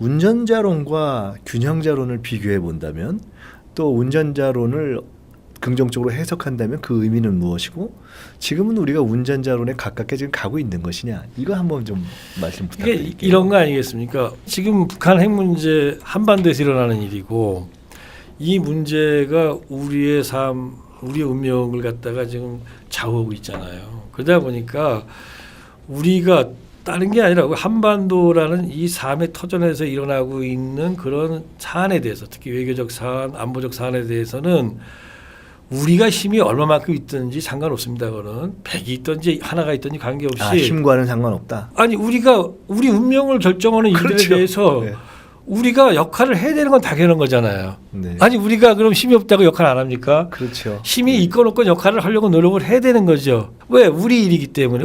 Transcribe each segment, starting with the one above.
운전자론과 균형자론을 비교해 본다면 또 운전자론을 긍정적으로 해석한다면 그 의미는 무엇이고 지금은 우리가 운전자론에 가깝게 지금 가고 있는 것이냐 이거 한번 좀 말씀 부탁드릴게요. 이게 이런 거 아니겠습니까? 지금 북한 핵 문제 한반도에서 일어나는 일이고 이 문제가 우리의 삶, 우리의 운명을 갖다가 지금 좌우하고 있잖아요. 그러다 보니까 우리가 다른 게 아니라 한반도라는 이 삶의 터전에서 일어나고 있는 그런 사안에 대해서 특히 외교적 사안, 안보적 사안에 대해서는 우리가 힘이 얼마만큼 있든지 상관없습니다. 그거는 100이 있든지 하나가 있든지 관계없이 힘과는 상관없다. 아니 우리가 우리 운명을 결정하는 일들에 그렇죠. 대해서 네. 우리가 역할을 해야 되는 건 당연한 거잖아요. 네. 아니 우리가 그럼 힘이 없다고 역할 안 합니까? 그렇죠. 힘이 있건 없건 역할을 하려고 노력을 해야 되는 거죠. 왜? 우리 일이기 때문에.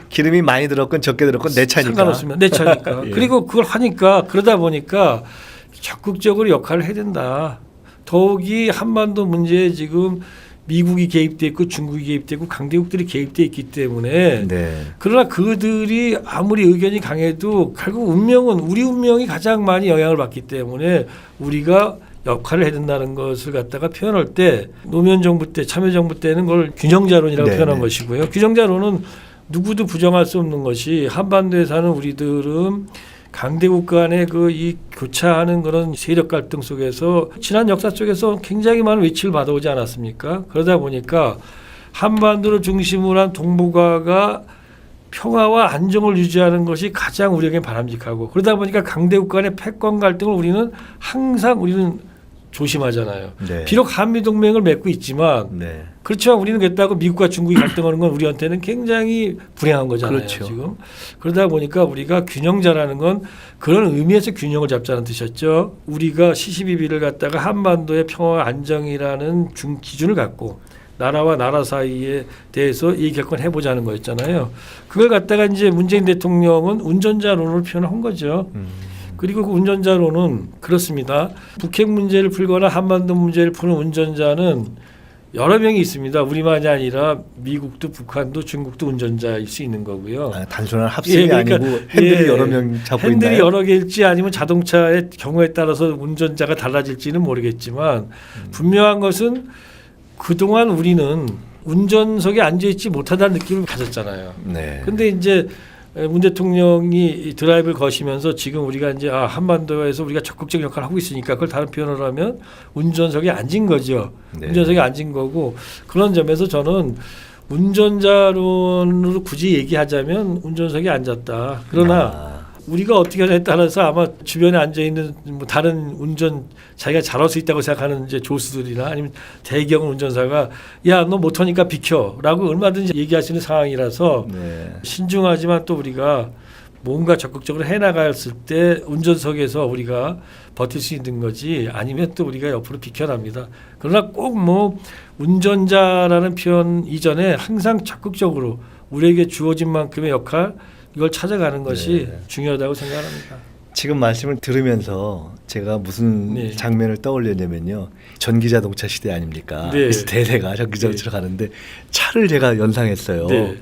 기름이 많이 들었건 적게 들었건 내 차니까. 상관없습니다. 내 차니까. 예. 그리고 그걸 하니까 그러다 보니까 적극적으로 역할을 해야 된다. 더욱이 한반도 문제에 지금 미국이 개입돼 있고 중국이 개입돼 있고 강대국들이 개입돼 있기 때문에 네. 그러나 그들이 아무리 의견이 강해도 결국 운명은 우리 운명이 가장 많이 영향을 받기 때문에 우리가 역할을 해야 된다는 것을 갖다가 표현할 때 노무현 정부 때 참여정부 때는 그걸 균형자론이라고 네, 표현한 네. 것이고요. 균형자론은 누구도 부정할 수 없는 것이 한반도에 사는 우리들은 강대국 간의 그 이 교차하는 그런 세력 갈등 속에서 지난 역사 속에서 굉장히 많은 위치를 받아오지 않았습니까? 그러다 보니까 한반도를 중심으로 한 동북아가 평화와 안정을 유지하는 것이 가장 우리에게 바람직하고 그러다 보니까 강대국 간의 패권 갈등을 우리는 항상 조심하잖아요. 네. 비록 한미동맹을 맺고 있지만 네. 그렇지만 우리는 그랬다고 미국과 중국이 갈등하는 건 우리한테는 굉장히 불행한 거잖아요. 그렇죠. 지금 그러다 보니까 우리가 균형자라는 건 그런 의미에서 균형을 잡자는 뜻이었죠. 우리가 시시비비를 갖다가 한반도의 평화와 안정이라는 기준을 갖고 나라와 나라 사이에 대해서 얘기할 건 해보자는 거였잖아요. 그걸 갖다가 이제 문재인 대통령은 운전자론을 표현한 거죠. 그리고 그 운전자로는 그렇습니다. 북핵 문제를 풀거나 한반도 문제를 푸는 운전자는 여러 명이 있습니다. 우리만이 아니라 미국도 북한도 중국도 운전자일 수 있는 거고요. 단순한 합승이 그러니까, 아니고 핸들이 여러 명 잡고 있나요? 핸들이 여러 개일지 아니면 자동차의 경우에 따라서 운전자가 달라질지는 모르겠지만 분명한 것은 그동안 우리는 운전석에 앉아있지 못하다는 느낌을 가졌잖아요. 네. 근데 이제 문 대통령이 드라이브를 거시면서 지금 우리가 이제 한반도에서 우리가 적극적 역할을 하고 있으니까 그걸 다른 표현으로 하면 운전석에 앉은 거죠. 네. 운전석에 앉은 거고 그런 점에서 저는 운전자론으로 굳이 얘기하자면 운전석에 앉았다. 그러나 우리가 어떻게 하냐에 따라서 아마 주변에 앉아 있는 뭐 다른 자기가 잘할 수 있다고 생각하는 이제 조수들이나 아니면 대기업 운전사가 야 너 못하니까 비켜라고 얼마든지 얘기하시는 상황이라서 네. 신중하지만 또 우리가 뭔가 적극적으로 해나갔을 때 운전석에서 우리가 버틸 수 있는 거지 아니면 또 우리가 옆으로 비켜납니다. 그러나 꼭 뭐 운전자라는 표현 이전에 항상 적극적으로 우리에게 주어진 만큼의 역할 이걸 찾아가는 것이 네. 중요하다고 생각합니다. 지금 말씀을 들으면서 제가 무슨 네. 장면을 떠올렸냐면요. 전기자동차 시대 아닙니까? 네. 대세가 전기자동차로 가는데 차를 제가 연상했어요. 네.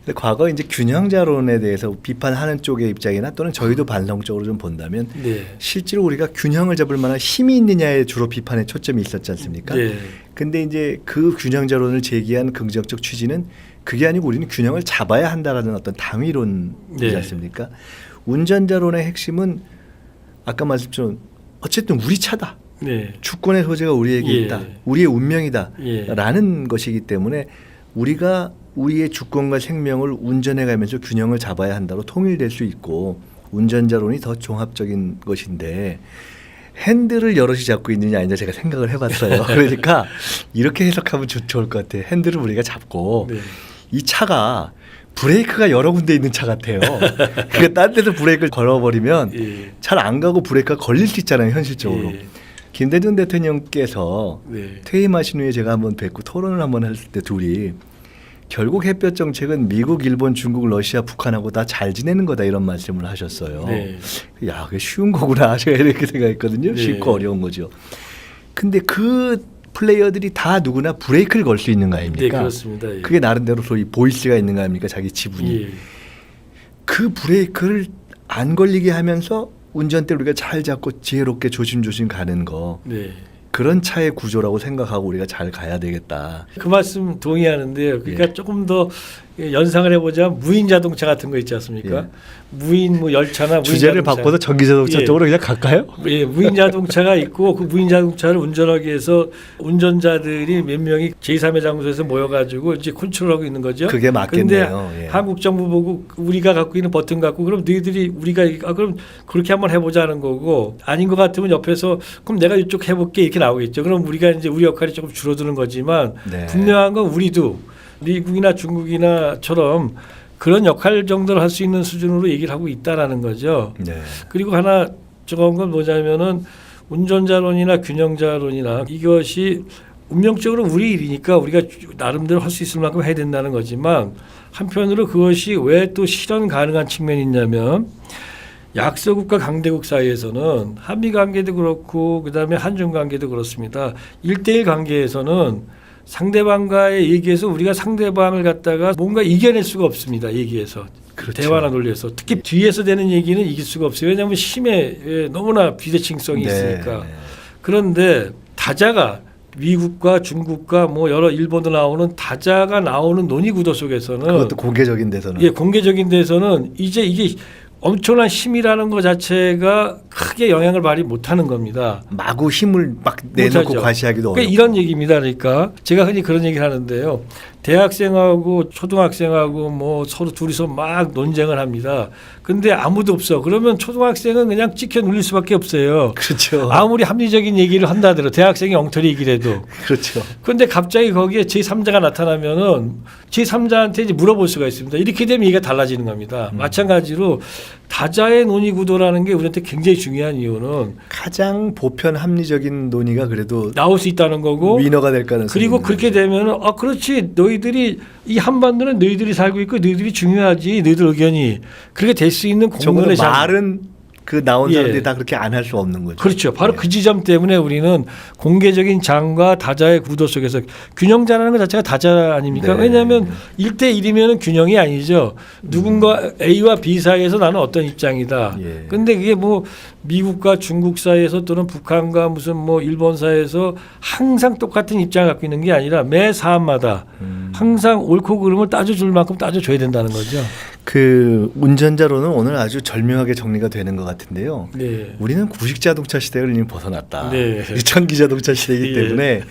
근데 과거 이제 균형자론에 대해서 비판하는 쪽의 입장이나 또는 저희도 반성적으로 좀 본다면 네. 실제로 우리가 균형을 잡을 만한 힘이 있느냐에 주로 비판의 초점이 있었지 않습니까? 네. 근데 이제 그 균형자론을 제기한 긍정적 취지는 그게 아니고 우리는 균형을 잡아야 한다라는 어떤 당위론이지 네. 않습니까? 운전자론의 핵심은 아까 말씀처럼 어쨌든 우리 차다. 네. 주권의 소재가 우리에게 예. 있다. 우리의 운명이다. 예. 라는 것이기 때문에 우리가 우리의 주권과 생명을 운전해 가면서 균형을 잡아야 한다로 통일될 수 있고 운전자론이 더 종합적인 것인데 핸들을 여럿이 잡고 있느냐 아니냐 제가 생각을 해봤어요. 그러니까 이렇게 해석하면 좋을 것 같아요. 핸들을 우리가 잡고 네. 이 차가 브레이크가 여러 군데 있는 차 같아요. 그러니까 딴 데서 브레이크를 걸어버리면 예. 잘 안 가고 브레이크가 걸릴 수 있잖아요. 현실적으로. 예. 김대중 대통령께서 네. 퇴임하신 후에 제가 한번 뵙고 토론을 한번 했을 때 둘이 결국 햇볕 정책은 미국, 일본, 중국, 러시아, 북한하고 다 잘 지내는 거다 이런 말씀을 하셨어요. 네. 야, 그게 쉬운 거구나 제가 이렇게 생각했거든요. 네. 쉽고 어려운 거죠. 근데 그 플레이어들이 다 누구나 브레이크를 걸 수 있는 거 아닙니까? 네, 그렇습니다. 예. 그게 나름대로 소위 보이스가 있는 거 아닙니까? 자기 지분이. 예. 그 브레이크를 안 걸리게 하면서 운전대를 우리가 잘 잡고 지혜롭게 조심조심 가는 거 네. 그런 차의 구조라고 생각하고 우리가 잘 가야 되겠다. 그 말씀 동의하는데요. 그러니까 예. 조금 더 연상을 해보자 무인 자동차 같은 거 있지 않습니까? 예. 무인 뭐 열차나 무인 주제를 자동차. 바꿔서 전기자동차 예. 쪽으로 그냥 갈까요? 예, 무인 자동차가 있고 그 무인 자동차를 운전하기 위해서 운전자들이 몇 명이 제3의 장소에서 모여가지고 이제 컨트롤하고 있는 거죠. 그게 맞겠네요. 근데 예. 한국 정부 보고 우리가 갖고 있는 버튼 갖고 그럼 너희들이 우리가 그럼 그렇게 한번 해보자는 거고 아닌 것 같으면 옆에서 그럼 내가 이쪽 해볼게 이렇게 나오겠죠. 그럼 우리가 이제 우리 역할이 조금 줄어드는 거지만 네. 분명한 건 우리도 미국이나 중국이나처럼 그런 역할 정도를 할 수 있는 수준으로 얘기를 하고 있다라는 거죠. 네. 그리고 하나 적은 건 뭐냐면은 운전자론이나 균형자론이나 이것이 운명적으로 우리 일이니까 우리가 나름대로 할 수 있을 만큼 해야 된다는 거지만 한편으로 그것이 왜 또 실현 가능한 측면이 있냐면 약소국과 강대국 사이에서는 한미 관계도 그렇고 그다음에 한중 관계도 그렇습니다. 1대1 관계에서는 상대방과의 얘기에서 우리가 상대방을 갖다가 뭔가 이겨낼 수가 없습니다. 얘기해서. 그렇죠. 대화나 논리에서. 특히 뒤에서 되는 얘기는 이길 수가 없어요. 왜냐하면 힘에 너무나 비대칭성이 네, 있으니까. 네. 그런데 다자가 미국과 중국과 뭐 여러 일본도 나오는 다자가 나오는 논의 구도 속에서는 그것도 공개적인 데서는 예, 공개적인 데서는 이제 이게 엄청난 힘이라는 것 자체가 크게 영향을 발휘 못하는 겁니다. 마구 힘을 막 내놓고 못하죠. 과시하기도 그러니까 어렵고. 이런 얘기입니다. 그러니까 제가 흔히 그런 얘기를 하는데요. 대학생하고 초등학생하고 뭐 서로 둘이서 막 논쟁을 합니다. 근데 아무도 없어. 그러면 초등학생은 그냥 찍혀 눌릴 수밖에 없어요. 그렇죠. 아무리 합리적인 얘기를 한다더라도 대학생이 엉터리 얘기를 해도. 그렇죠. 그런데 갑자기 거기에 제3자가 나타나면은 제3자한테 이제 물어볼 수가 있습니다. 이렇게 되면 얘기가 달라지는 겁니다. 마찬가지로 다자의 논의 구도라는 게 우리한테 굉장히 중요한 이유는 가장 보편 합리적인 논의가 그래도 나올 수 있다는 거고 위너가 될 가능성이 그리고 있는 그렇게 거죠. 되면은 그렇지 너희들이 이 한반도는 너희들이 살고 있고 너희들이 중요하지 너희들 의견이 그렇게 될 수 있는 적어도 공론의 장 말은 그 나온 예. 사람들이 다 그렇게 안 할 수 없는 거죠. 그렇죠. 바로 예. 그 지점 때문에 우리는 공개적인 장과 다자의 구도 속에서 균형자라는 것 자체가 다자 아닙니까? 네. 왜냐하면 1대1이면 균형이 아니죠. 누군가 A와 B 사이에서 나는 어떤 입장이다. 예. 근데 그게 뭐 미국과 중국 사이에서 또는 북한과 무슨 뭐 일본 사이에서 항상 똑같은 입장을 갖고 있는 게 아니라 매 사안마다 항상 옳고 그름을 따져줄 만큼 따져줘야 된다는 거죠. 그 운전자로는 오늘 아주 절묘하게 정리가 되는 것 같은데요. 네. 우리는 구식 자동차 시대를 이미 벗어났다. 네. 전기 자동차 시대이기 예. 때문에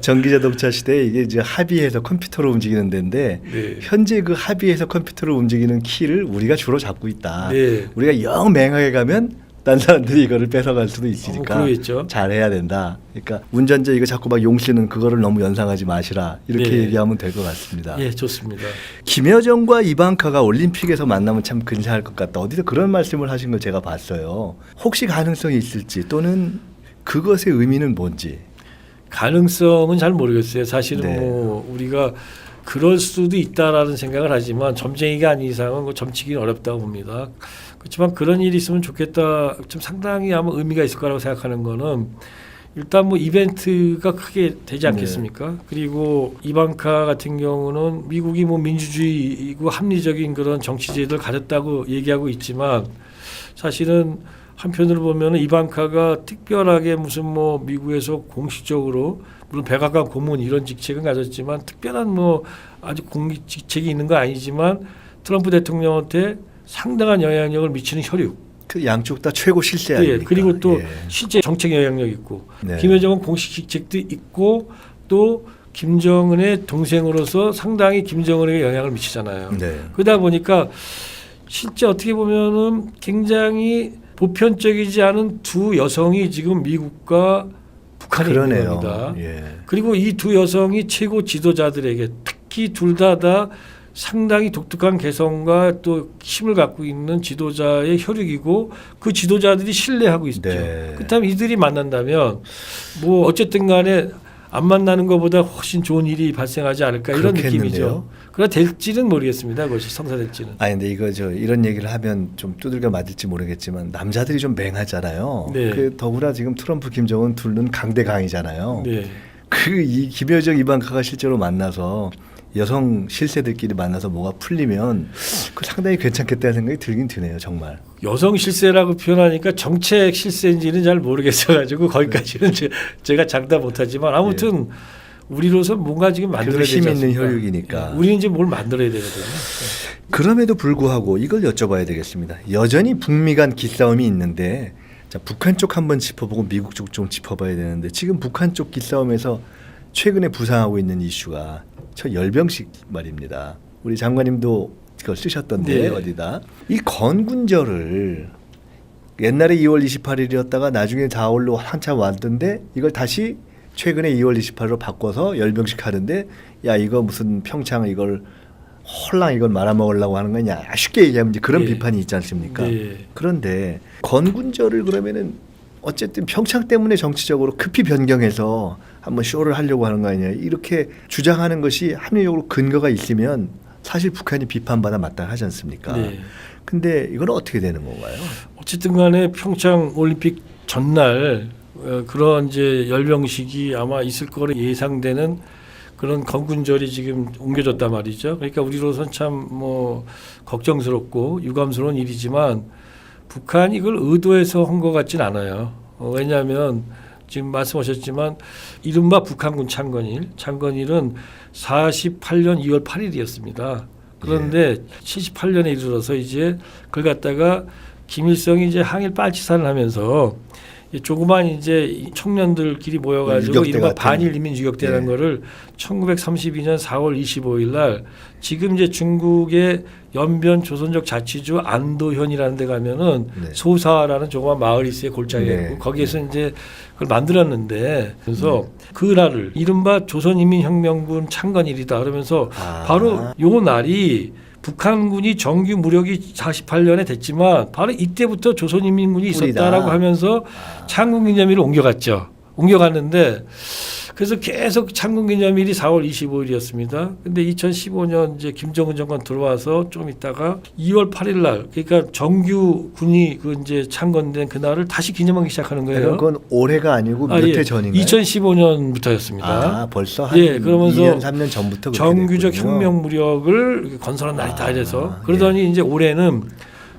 전기 자동차 시대에 이게 이제 합의해서 컴퓨터로 움직이는 데인데 네. 현재 그 합의해서 컴퓨터로 움직이는 키를 우리가 주로 잡고 있다. 네. 우리가 영 맹하게 가면 딴 사람들이 이거를 뺏어갈 수도 있으니까 그러겠죠. 잘해야 된다. 그러니까 운전자 이거 자꾸 막 용쓰는 그거를 너무 연상하지 마시라 이렇게 네. 얘기하면 될 것 같습니다. 예, 좋습니다. 김여정과 이방카가 올림픽에서 만나면 참 근사할 것 같다. 어디서 그런 말씀을 하신 걸 제가 봤어요. 혹시 가능성이 있을지 또는 그것의 의미는 뭔지. 가능성은 잘 모르겠어요. 사실은 네. 뭐 우리가 그럴 수도 있다라는 생각을 하지만 점쟁이가 아닌 이상은 뭐 점치기는 어렵다고 봅니다. 그렇지만 그런 일이 있으면 좋겠다. 좀 상당히 아마 의미가 있을 거라고 생각하는 거는 일단 뭐 이벤트가 크게 되지 않겠습니까? 그리고 이방카 같은 경우는 미국이 뭐 민주주의이고 합리적인 그런 정치 제도를 가졌다고 얘기하고 있지만 사실은 한편으로 보면은 이방카가 특별하게 무슨 뭐 미국에서 공식적으로 물론 백악관 고문 이런 직책은 가졌지만 특별한 뭐 아주 공식 직책이 있는 건 아니지만 트럼프 대통령한테 상당한 영향력을 미치는 혈육. 그 양쪽 다 최고 실세 아닙니까? 예, 그리고 또 예. 실제 정책 영향력 있고 네. 김여정은 공식 직책도 있고 또 김정은의 동생으로서 상당히 김정은에게 영향을 미치잖아요. 네. 그러다 보니까 실제 어떻게 보면은 굉장히 보편적이지 않은 두 여성이 지금 미국과 북한에 있는 그러네요. 겁니다. 예. 그리고 이 두 여성이 최고 지도자들에게 특히 둘 다 상당히 독특한 개성과 또 힘을 갖고 있는 지도자의 혈육이고 그 지도자들이 신뢰하고 있죠. 네. 그렇다면 이들이 만난다면 뭐 어쨌든 간에 안 만나는 것보다 훨씬 좋은 일이 발생하지 않을까 이런 그렇겠는데요? 느낌이죠. 그러나 될지는 모르겠습니다. 그것이 성사될지는. 아니 근데 이거 이런 얘기를 하면 좀 두들겨 맞을지 모르겠지만 남자들이 좀 맹하잖아요. 네. 그 더구나 지금 트럼프, 김정은 둘은 강대강이잖아요. 네. 그 이 김여정, 이방카가 실제로 만나서 여성 실세들끼리 만나서 뭐가 풀리면 그 상당히 괜찮겠다는 생각이 들긴 드네요, 정말. 여성 실세라고 표현하니까 정책 실세인지는 잘 모르겠어가지고 거기까지는 제가 장담 못하지만 아무튼 우리로서 뭔가 지금 만들어야 되지 힘 않습니까? 있는 혈육이니까. 우리는 이제 뭘 만들어야 되거든요. 그럼에도 불구하고 이걸 여쭤봐야 되겠습니다. 여전히 북미 간 기싸움이 있는데 자, 북한 쪽 한번 짚어보고 미국 쪽 좀 짚어봐야 되는데 지금 북한 쪽 기싸움에서 최근에 부상하고 있는 이슈가 저 열병식 말입니다. 우리 장관님도 그걸 쓰셨던데 네. 어디다. 이 건군절을 옛날에 2월 28일이었다가 나중에 4월로 한참 왔던데 이걸 다시 최근에 2월 28일로 바꿔서 열병식 하는데 야 이거 무슨 평창 이걸 홀랑 이걸 말아먹으려고 하는 거냐 쉽게 얘기하면 이제 그런 네. 비판이 있지 않습니까? 네. 그런데 건군절을 그러면은 어쨌든 평창 때문에 정치적으로 급히 변경해서 한번 쇼를 하려고 하는 거 아니냐 이렇게 주장하는 것이 합리적으로 근거가 있으면 사실 북한이 비판받아 마땅하지 않습니까? 네. 근데 이건 어떻게 되는 건가요? 어쨌든 간에 평창 올림픽 전날 그런 이제 열병식이 아마 있을 거로 예상되는 그런 건군절이 지금 옮겨졌단 말이죠. 그러니까 우리로서는 참 뭐 걱정스럽고 유감스러운 일이지만 북한이 이걸 의도해서 한 것 같진 않아요. 왜냐하면 지금 말씀하셨지만 이른바 북한군 창건일은 48년 2월 8일이었습니다. 그런데 78년에 이르러서 이제 그걸 갖다가 김일성이 이제 항일 빨치산을 하면서 조그만 이제 청년들끼리 모여가지고 이른바 반일 유격대라는 거를 1932년 4월 25일 날 지금 이제 중국의 연변 조선족 자치주 안도현이라는 데 가면은 소사라는 조그만 마을이 있어요. 골짜기에 있고 거기에서 이제 그걸 만들었는데 그래서 그 날을 이른바 조선인민혁명군 창건일이다 그러면서 바로 요 날이 북한군이 정규 무력이 48년에 됐지만 바로 이때부터 조선인민군이 있었다라고 하면서 창군기념일을 옮겨갔는데 그래서 계속 창군기념일이 4월 25일이었습니다. 근데 2015년 이제 김정은 정권 들어와서 좀 있다가 2월 8일 날 그러니까 정규 군이 그 이제 창건된 그날을 다시 기념하기 시작하는 거예요. 그건 올해가 아니고 몇 해 전인가요? 2015년부터였습니다. 벌써 한 그러면서 2년 3년 전부터 정규적 혁명 무력을 건설한 날이다 이래서 그러더니 이제 올해가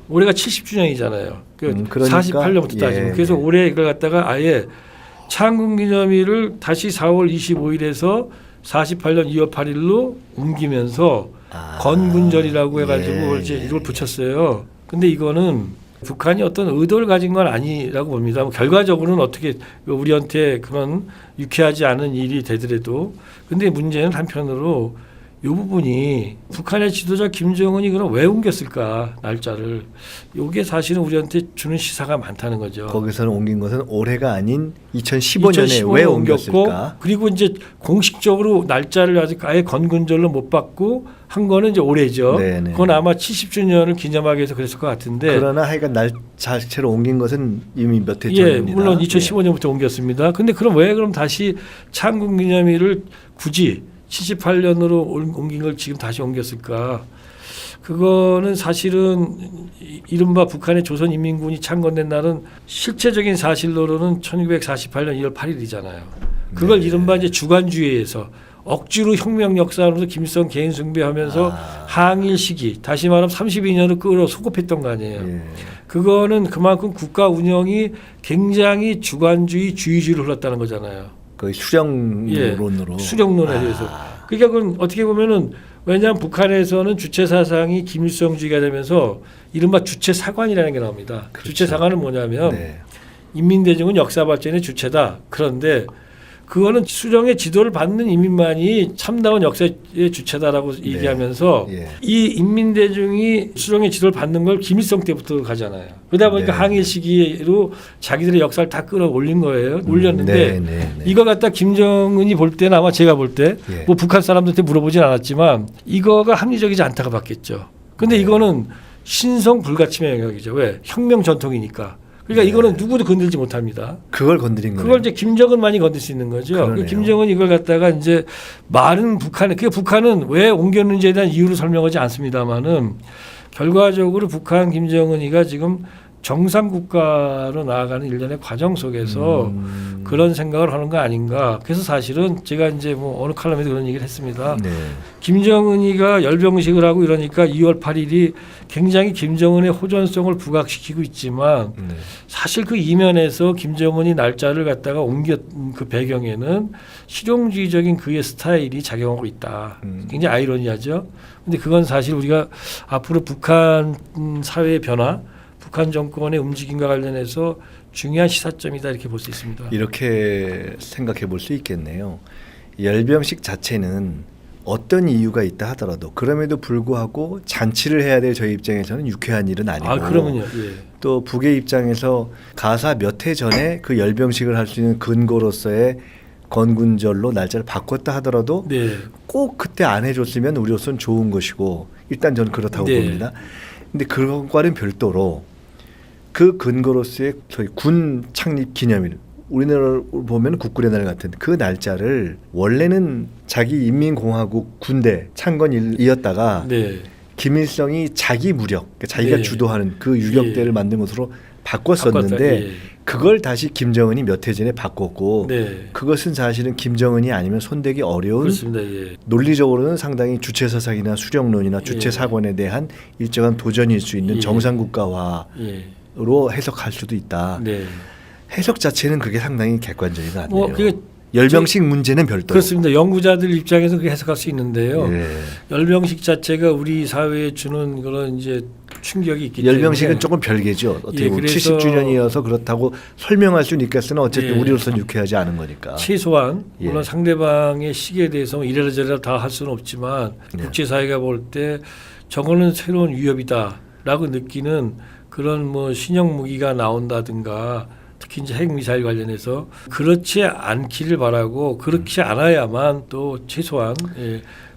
70주년이잖아요. 그러니까 48년부터 따지면 그래서 올해 이걸 갖다가 아예 창군기념일을 다시 4월 25일에서 48년 2월 8일로 옮기면서 건군절이라고 해가지고 이제 이걸 붙였어요. 근데 이거는 북한이 어떤 의도를 가진 건 아니라고 봅니다. 결과적으로는 어떻게 우리한테 그런 유쾌하지 않은 일이 되더라도 근데 문제는 한편으로 이 부분이 북한의 지도자 김정은이 그럼 왜 옮겼을까 날짜를 이게 사실은 우리한테 주는 시사가 많다는 거죠. 거기서는 옮긴 것은 올해가 아닌 2015년에 왜 옮겼을까? 그리고 이제 공식적으로 날짜를 아직 아예 건군절로 못 받고 한 거는 이제 올해죠. 네네. 그건 아마 70주년을 기념하기 위해서 그랬을 것 같은데. 그러나 하여간 날 자체로 옮긴 것은 이미 몇 해 전입니다. 물론 2015년부터 옮겼습니다. 근데 그럼 다시 창군기념일을 굳이 78년으로 옮긴 걸 지금 다시 옮겼을까? 그거는 사실은 이른바 북한의 조선인민군이 창건된 날은 실체적인 사실로는 1948년 2월 8일이잖아요. 그걸 이른바 이제 주관주의에서 억지로 혁명 역사하면서 김일성 개인 숭배하면서 항일 시기 다시 말하면 32년을 끌어 소급했던 거 아니에요. 그거는 그만큼 국가 운영이 굉장히 주관주의주의를 흘렀다는 거잖아요. 거의 수령론으로. 수령론에 대해서. 그러니까 그건 어떻게 보면은 왜냐하면 북한에서는 주체 사상이 김일성주의가 되면서 이른바 주체 사관이라는 게 나옵니다. 그렇죠. 주체 사관은 뭐냐면 인민대중은 역사 발전의 주체다. 그런데 그거는 수령의 지도를 받는 인민만이 참다운 역사의 주체다라고 얘기하면서 이 인민대중이 수령의 지도를 받는 걸 김일성 때부터 가잖아요. 그러다 보니까 항일 시기로 자기들의 역사를 다 끌어올린 거예요. 올렸는데 이거 갖다 김정은이 볼 때는 아마 제가 볼 때 뭐 북한 사람들한테 물어보진 않았지만 이거가 합리적이지 않다가 봤겠죠. 근데 이거는 신성 불가침의 영역이죠. 왜? 혁명 전통이니까. 그러니까 이거는 누구도 건들지 못합니다. 그걸 건드린 거예요. 그걸 이제 김정은만이 건들 수 있는 거죠. 김정은 이걸 갖다가 이제 많은 북한은 왜 옮겼는지에 대한 이유를 설명하지 않습니다만은 결과적으로 북한 김정은이가 지금 정상 국가로 나아가는 일련의 과정 속에서 그런 생각을 하는 거 아닌가. 그래서 사실은 제가 이제 뭐 어느 칼럼에도 그런 얘기를 했습니다. 네. 김정은이가 열병식을 하고 이러니까 2월 8일이 굉장히 김정은의 호전성을 부각시키고 있지만 네. 사실 그 이면에서 김정은이 날짜를 갖다가 옮겨 그 배경에는 실용주의적인 그의 스타일이 작용하고 있다. 굉장히 아이러니하죠. 근데 그건 사실 우리가 앞으로 북한 사회의 변화, 북한 정권의 움직임과 관련해서 중요한 시사점이다 이렇게 볼 수 있습니다. 이렇게 생각해 볼 수 있겠네요. 열병식 자체는 어떤 이유가 있다 하더라도 그럼에도 불구하고 잔치를 해야 될 저희 입장에서는 유쾌한 일은 아니고 그러면요. 예. 또 북의 입장에서 가사 몇 해 전에 그 열병식을 할 수 있는 근거로서의 건군절로 날짜를 바꿨다 하더라도 네. 꼭 그때 안 해줬으면 우리로서는 좋은 것이고 일단 저는 그렇다고 네. 봅니다. 근데 그것과는 별도로 그 근거로서의 저희 군 창립 기념일 우리나라를 보면 국군의 날 같은 그 날짜를 원래는 자기 인민공화국 군대 창건일이었다가 네. 김일성이 자기 무력, 그러니까 자기가 네. 주도하는 그 유격대를 예. 만든 것으로 바꿨었는데 바꿨다. 예. 그걸 다시 김정은이 몇 해 전에 바꿨고 네. 그것은 사실은 김정은이 아니면 손대기 어려운 그렇습니다. 예. 논리적으로는 상당히 주체사상이나 수령론이나 주체사관에 대한 일정한 도전일 수 있는 예. 정상국가화로 예. 해석할 수도 있다. 네. 해석 자체는 그게 상당히 객관적이가 않네요. 뭐 그게 열병식 문제는 별도로. 그렇습니다. 연구자들 입장에서 그렇게 해석할 수 있는데요. 예. 열병식 자체가 우리 사회에 주는 그런 이제 충격이 있기 열병식은 때문에 조금 별개죠. 어떻게 예, 보면 그래서 70주년이어서 그렇다고 설명할 수는 있겠으나 어쨌든 예. 우리로서는 유쾌하지 않은 거니까. 최소한 예. 물론 상대방의 시기에 대해서 뭐 이래라 저래라 다 할 수는 없지만 예. 국제사회가 볼 때 저거는 새로운 위협이다라고 느끼는 그런 뭐 신형 무기가 나온다든가 특히 이제 핵미사일 관련해서 그렇지 않기를 바라고 그렇지 않아야만 또 최소한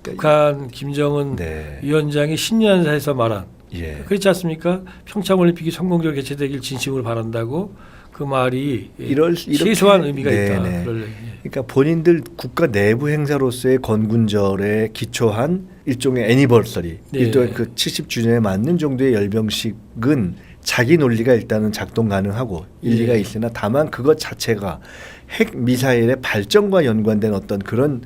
북한 김정은 네. 위원장이 신년사에서 말한 예. 그렇지 않습니까? 평창올림픽이 성공적으로 개최되길 진심으로 바란다고 그 말이 최소한 의미가 있다. 네네. 그럴, 그러니까 본인들 국가 내부 행사로서의 건군절에 기초한 일종의 애니버서리, 네. 일종의 그 70주년에 맞는 정도의 열병식은 자기 논리가 일단은 작동 가능하고 일리가 예. 있으나 다만 그것 자체가 핵 미사일의 발전과 연관된 어떤 그런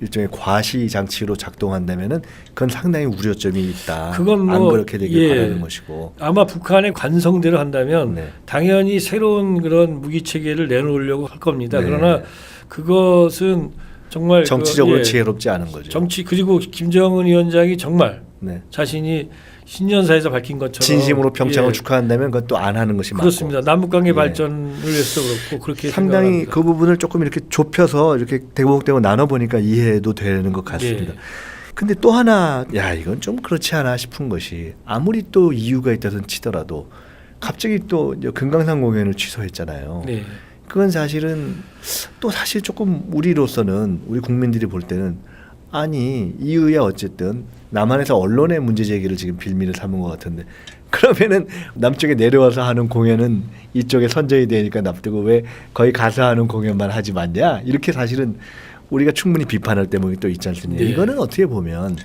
일종의 과시 장치로 작동한다면은 그건 상당히 우려점이 있다. 그건 안 뭐, 그렇게 되길 예. 바라는 것이고. 아마 북한의 관성대로 한다면 네. 당연히 새로운 그런 무기 체계를 내놓으려고 할 겁니다. 네. 그러나 그것은 정말 정치적으로 예, 지혜롭지 않은 거죠. 정치 그리고 김정은 위원장이 정말 네. 자신이 신년사에서 밝힌 것처럼 진심으로 평창을 예, 축하한다면 그것도 안 하는 것이 그렇습니다. 맞고. 남북관계 예. 발전을 위해서 그렇고 그렇게 상당히 생각합니다. 그 부분을 조금 이렇게 좁혀서 이렇게 대목대목 나눠 보니까 이해도 되는 것 같습니다. 예. 근데 또 하나 야 이건 좀 그렇지 않아 싶은 것이 아무리 또 이유가 있다든 치더라도 갑자기 또 이제 금강산 공연을 취소했잖아요. 네. 그건 사실은 또 사실 조금 우리로서는 우리 국민들이 볼 때는 아니 이유야 어쨌든 남한에서 언론의 문제 제기를 지금 빌미를 삼은 것 같은데 그러면은 남쪽에 내려와서 하는 공연은 이쪽에 선정이 되니까 납두고 왜 거기 가서 하는 공연만 하지 말냐 이렇게 사실은 우리가 충분히 비판할 대목이 또 있지 않습니까? 네. 이거는 어떻게 보면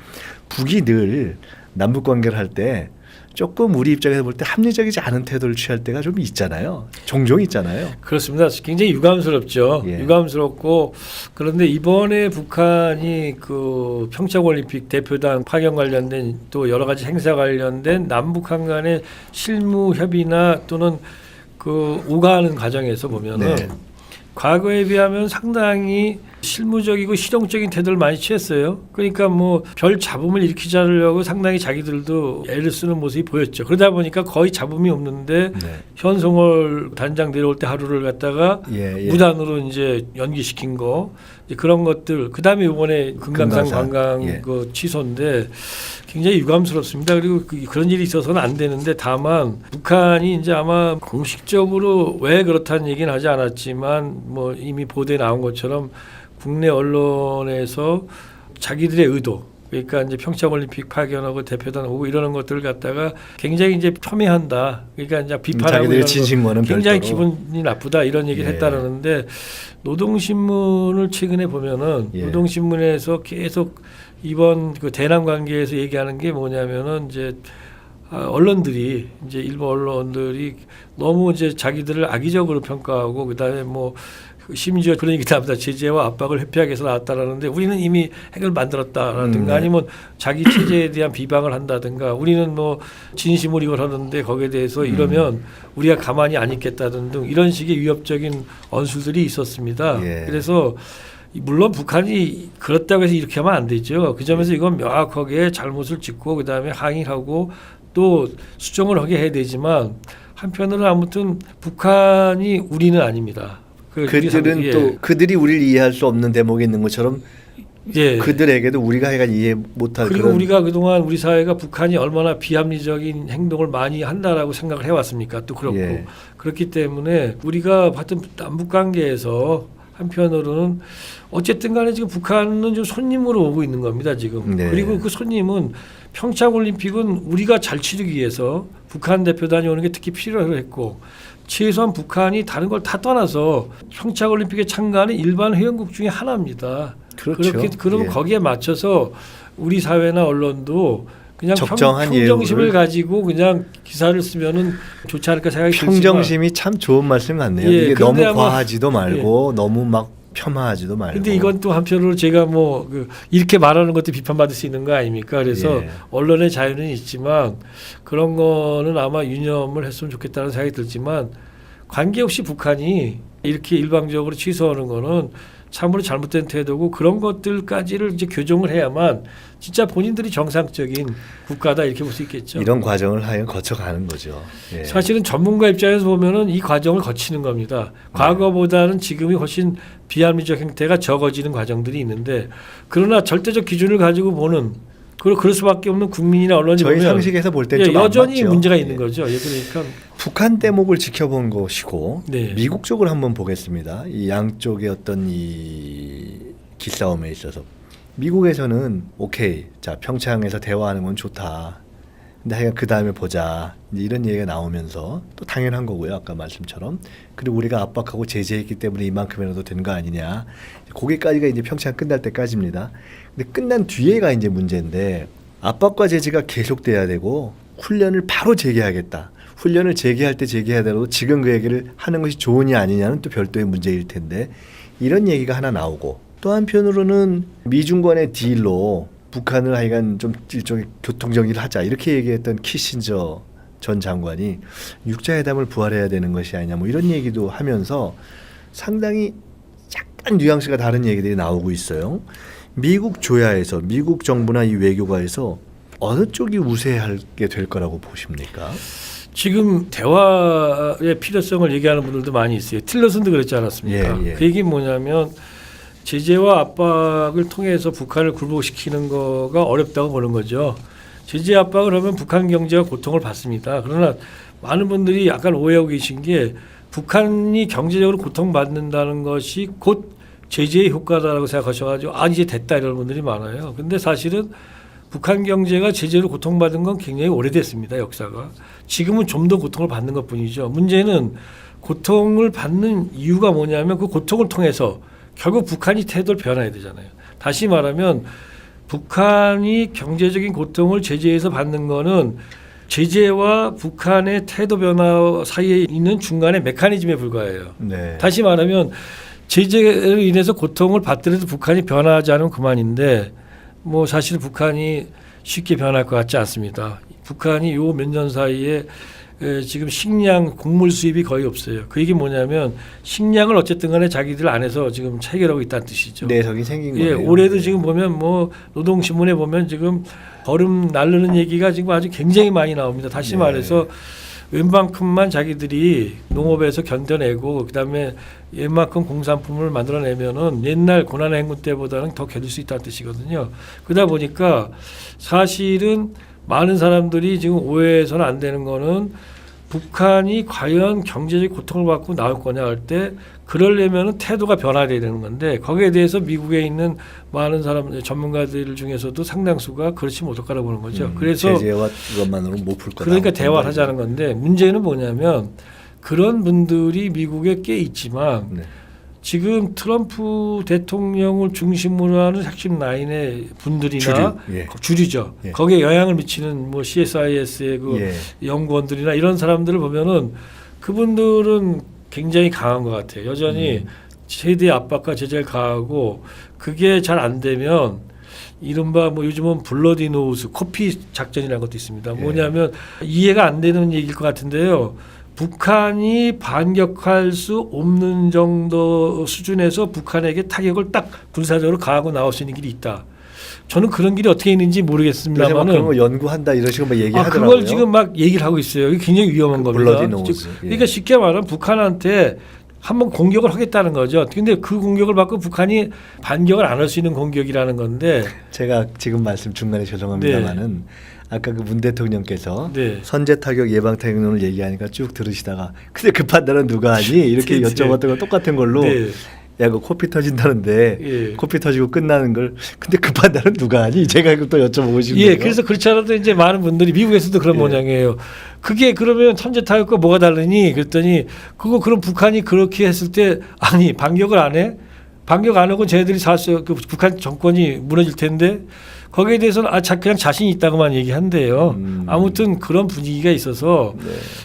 북이 늘 남북 관계를 할 때 조금 우리 입장에서 볼 때 합리적이지 않은 태도를 취할 때가 좀 있잖아요. 종종 있잖아요. 그렇습니다. 굉장히 유감스럽죠. 예. 유감스럽고 그런데 이번에 북한이 그 평창올림픽 대표단 파견 관련된 또 여러 가지 행사 관련된 남북한 간의 실무 협의나 또는 그 오가는 과정에서 보면은 네. 과거에 비하면 상당히 실무적이고 실용적인 태도를 많이 취했어요. 그러니까 뭐 별 잡음을 일으키지 않으려고 상당히 자기들도 애를 쓰는 모습이 보였죠. 그러다 보니까 거의 잡음이 없는데 네. 현송월 단장 내려올 때 하루를 갖다가 예, 예. 무단으로 이제 연기시킨 거 이제 그런 것들 그다음에 이번에 금강산 관광 예. 그 취소인데 굉장히 유감스럽습니다. 그리고 그런 일이 있어서는 안 되는데 다만 북한이 이제 아마 공식적으로 왜 그렇다는 얘기는 하지 않았지만 뭐 이미 보도에 나온 것처럼 국내 언론에서 자기들의 의도 그러니까 이제 평창올림픽 파견하고 대표단 오고 이러는 것들을 갖다가 굉장히 이제 폄훼한다. 그러니까 이제 비판하고 자기들의 이런 진심과는 거 굉장히 별도로. 기분이 나쁘다 이런 얘기를 예. 했다라는데 노동신문을 최근에 보면은 예. 노동신문에서 계속 이번 그 대남 관계에서 얘기하는 게 뭐냐면은 이제 언론들이 이제 일부 언론들이 너무 이제 자기들을 악의적으로 평가하고 그다음에 뭐 심지어 그런 얘기도 합니다. 제재와 압박을 회피하기 위해서 나왔다라는데 우리는 이미 핵을 만들었다라든가 아니면 자기 체제에 대한 비방을 한다든가 우리는 뭐 진심으로 이걸 하는데 거기에 대해서 이러면 우리가 가만히 안 있겠다든 등 이런 식의 위협적인 언술들이 있었습니다. 예. 그래서 물론 북한이 그렇다고 해서 이렇게 하면 안 되죠. 그 점에서 이건 명확하게 잘못을 짚고 그다음에 항의하고 또 수정을 하게 해야 되지만 한편으로는 아무튼 북한이 우리는 아닙니다. 그들은 예. 또 그들이 우리를 이해할 수 없는 대목이 있는 것처럼 예. 그들에게도 우리가 약간 이해 못할 그리고 그런 우리가 그동안 우리 사회가 북한이 얼마나 비합리적인 행동을 많이 한다라고 생각을 해왔습니까? 또 그렇고 예. 그렇기 때문에 우리가 봤던 남북 관계에서 한편으로는 어쨌든 간에 지금 북한은 좀 손님으로 오고 있는 겁니다 지금. 네. 그리고 그 손님은 평창올림픽은 우리가 잘 치르기 위해서 북한 대표단이 오는 게 특히 필요했고 최소한 북한이 다른 걸 다 떠나서 평창올림픽에 참가하는 일반 회원국 중에 하나입니다. 그렇죠. 그러면 예. 거기에 맞춰서 우리 사회나 언론도 그냥 적정한 평정심을 예우를 가지고 그냥 기사를 쓰면은 좋지 않을까 생각이 들지만 평정심이 참 좋은 말씀 같네요. 예, 이게 너무 그런데 아마- 과하지도 말고 너무 막 폄하하지도 말고. 근데 이건 또 한편으로 제가 뭐 이렇게 말하는 것도 비판받을 수 있는 거 아닙니까? 그래서 예. 언론의 자유는 있지만 그런 거는 아마 유념을 했으면 좋겠다는 생각이 들지만 관계없이 북한이 이렇게 일방적으로 취소하는 거는 참으로 잘못된 태도고 그런 것들까지를 이제 교정을 해야만 진짜 본인들이 정상적인 국가다 이렇게 볼 수 있겠죠. 이런 과정을 하여 거쳐가는 거죠. 예. 사실은 전문가 입장에서 보면은 이 과정을 거치는 겁니다. 과거보다는 지금이 훨씬 비합리적 행태가 적어지는 과정들이 있는데 그러나 절대적 기준을 가지고 보는 그럴 수밖에 없는 국민이나 언론이 저희 보면 상식에서 볼 때 예, 좀 여전히 문제가 있는 예. 거죠. 예, 그러니까 북한 대목을 지켜본 것이고 네. 미국 쪽을 한번 보겠습니다. 이 양쪽의 어떤 이 기싸움에 있어서 미국에서는 오케이, 자 평창에서 대화하는 건 좋다. 근데 하여간 그 다음에 보자. 이제 이런 얘기가 나오면서 또 당연한 거고요. 아까 말씀처럼. 그리고 우리가 압박하고 제재했기 때문에 이만큼이라도 된 거 아니냐. 거기까지가 이제 평창 끝날 때까지입니다. 근데 끝난 뒤에가 이제 문제인데 압박과 제재가 계속돼야 되고 훈련을 바로 재개하겠다. 훈련을 재개할 때 재개하더라도 지금 그 얘기를 하는 것이 좋으냐 아니냐는 또 별도의 문제일 텐데 이런 얘기가 하나 나오고 또 한편으로는 미중 간의 딜로 북한을 하여간 좀 일종의 교통정리를 하자 이렇게 얘기했던 키신저 전 장관이 육자회담을 부활해야 되는 것이 아니냐 뭐 이런 얘기도 하면서 상당히 약간 뉘앙스가 다른 얘기들이 나오고 있어요. 미국 조야에서 미국 정부나 이 외교가에서 어느 쪽이 우세하게 될 거라고 보십니까? 지금 대화의 필요성을 얘기하는 분들도 많이 있어요. 틸러슨도 그랬지 않았습니까? 예, 예. 그 얘기 뭐냐면 제재와 압박을 통해서 북한을 굴복시키는 거가 어렵다고 보는 거죠. 제재 압박을 하면 북한 경제가 고통을 받습니다. 그러나 많은 분들이 약간 오해하고 계신 게 북한이 경제적으로 고통받는다는 것이 곧 제재의 효과다라고 생각하셔가지고 이제 됐다 이런 분들이 많아요. 근데 사실은 북한 경제가 제재로 고통받은 건 굉장히 오래됐습니다. 역사가. 지금은 좀 더 고통을 받는 것뿐이죠. 문제는 고통을 받는 이유가 뭐냐면 그 고통을 통해서 결국 북한이 태도를 변화해야 되잖아요. 다시 말하면 북한이 경제적인 고통을 제재에서 받는 거는 제재와 북한의 태도 변화 사이에 있는 중간의 메커니즘에 불과해요. 네. 다시 말하면 제재로 인해서 고통을 받더라도 북한이 변화하지 않으면 그만인데 뭐 사실 북한이 쉽게 변할 것 같지 않습니다. 북한이 요 몇 년 사이에 지금 식량 곡물 수입이 거의 없어요. 그 얘기 뭐냐면 식량을 어쨌든 간에 자기들 안에서 지금 체결하고 있다는 뜻이죠. 내석이 생긴 예, 거예요. 올해도 지금 보면 뭐 노동신문에 보면 지금 얼음 날르는 얘기가 지금 아주 굉장히 많이 나옵니다. 다시 네. 말해서 웬만큼만 자기들이 농업에서 견뎌내고 그다음에 웬만큼 공산품을 만들어내면은 옛날 고난의 행군 때보다는 더 견딜 수 있다는 뜻이거든요. 그러다 보니까 사실은 많은 사람들이 지금 오해해서는 안 되는 거는 북한이 과연 경제적 고통을 받고 나올 거냐 할 때 그러려면은 태도가 변화돼야 되는 건데 거기에 대해서 미국에 있는 많은 사람 전문가들 중에서도 상당수가 그렇지 못할 거라고 보는 거죠. 그래서 제재와 그것만으로 못 풀 거다. 그러니까 대화를 하자는 건데 문제는 뭐냐면 그런 분들이 미국에 꽤 있지만 네. 지금 트럼프 대통령을 중심으로 하는 핵심 라인의 분들이나 주류죠. 예. 거기에 영향을 미치는 뭐 CSIS의 그 연구원들이나 이런 사람들을 보면은 그분들은 굉장히 강한 것 같아요. 여전히 최대 압박과 제재를 가하고 그게 잘 안 되면 이른바 뭐 요즘은 블러디 노우스 코피 작전이라는 것도 있습니다. 뭐냐면 이해가 안 되는 얘기일 것 같은데요. 북한이 반격할 수 없는 정도 수준에서 북한에게 타격을 딱 군사적으로 가하고 나올 수 있는 길이 있다. 저는 그런 길이 어떻게 있는지 모르겠습니다만은 그런 거 연구한다 이런 식으로 막 얘기하더라고요. 그걸 지금 막 얘기를 하고 있어요. 이게 굉장히 위험한 겁니다. 블러디 노우즈. 그러니까 쉽게 말하면 북한한테 한번 공격을 하겠다는 거죠. 근데 그 공격을 받고 북한이 반격을 안 할 수 있는 공격이라는 건데 제가 지금 말씀 중간에 죄송합니다만은 아까 그 문 대통령께서 네. 선제 타격 예방 타격론을 얘기하니까 쭉 들으시다가 근데 그 판단은 누가 하니 이렇게 여쭤봤던 거 똑같은 걸로 야, 그 코피 터진다는데 코피 터지고 끝나는 걸 근데 그 판단은 누가 하니? 제가 또 여쭤보고 싶네요. 예, 그래서 그렇지 않아도 이제 많은 분들이 미국에서도 그런 모양이에요. 그게 그러면 선제 타격과 뭐가 다르니? 그랬더니 그럼 북한이 그렇게 했을 때 아니 반격을 안 해? 반격 안 하고 쟤네들이 그 북한 정권이 무너질 텐데 거기에 대해서는 그냥 자신이 있다고만 얘기한대요. 아무튼 그런 분위기가 있어서